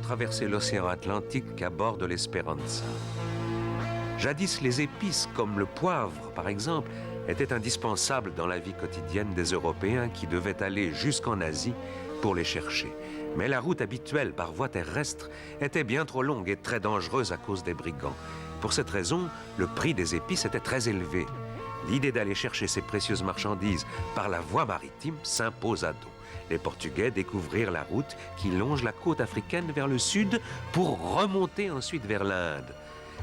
traversé l'océan Atlantique à bord de l'Esperanza. Jadis, les épices, comme le poivre par exemple, étaient indispensables dans la vie quotidienne des Européens qui devaient aller jusqu'en Asie pour les chercher. Mais la route habituelle par voie terrestre était bien trop longue et très dangereuse à cause des brigands. Pour cette raison, le prix des épices était très élevé. L'idée d'aller chercher ces précieuses marchandises par la voie maritime s'impose à dos. Les Portugais découvrirent la route qui longe la côte africaine vers le sud pour remonter ensuite vers l'Inde.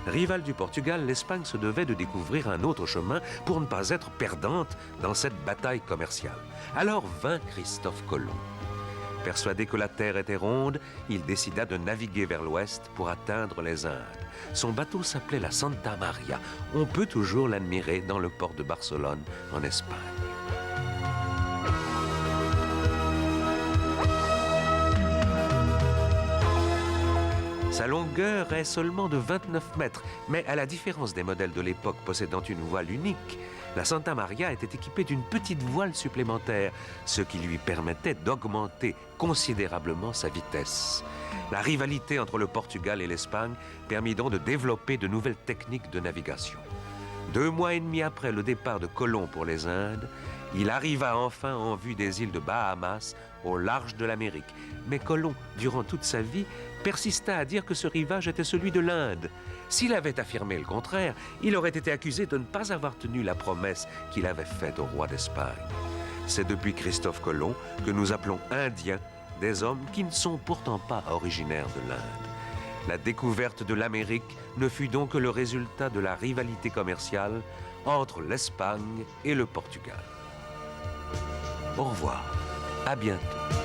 Rivale du Portugal, l'Espagne se devait de découvrir un autre chemin pour ne pas être perdante dans cette bataille commerciale. Alors vint Christophe Colomb. Persuadé que la terre était ronde, il décida de naviguer vers l'ouest pour atteindre les Indes. Son bateau s'appelait la Santa Maria. On peut toujours l'admirer dans le port de Barcelone, en Espagne. Sa longueur est seulement de 29 mètres, mais à la différence des modèles de l'époque possédant une voile unique, la Santa Maria était équipée d'une petite voile supplémentaire, ce qui lui permettait d'augmenter considérablement sa vitesse. La rivalité entre le Portugal et l'Espagne permit donc de développer de nouvelles techniques de navigation. 2 mois et demi après le départ de Colomb pour les Indes, il arriva enfin en vue des îles de Bahamas, au large de l'Amérique. Mais Colomb, durant toute sa vie, persista à dire que ce rivage était celui de l'Inde. S'il avait affirmé le contraire, il aurait été accusé de ne pas avoir tenu la promesse qu'il avait faite au roi d'Espagne. C'est depuis Christophe Colomb que nous appelons Indiens des hommes qui ne sont pourtant pas originaires de l'Inde. La découverte de l'Amérique ne fut donc que le résultat de la rivalité commerciale entre l'Espagne et le Portugal. Au revoir, à bientôt.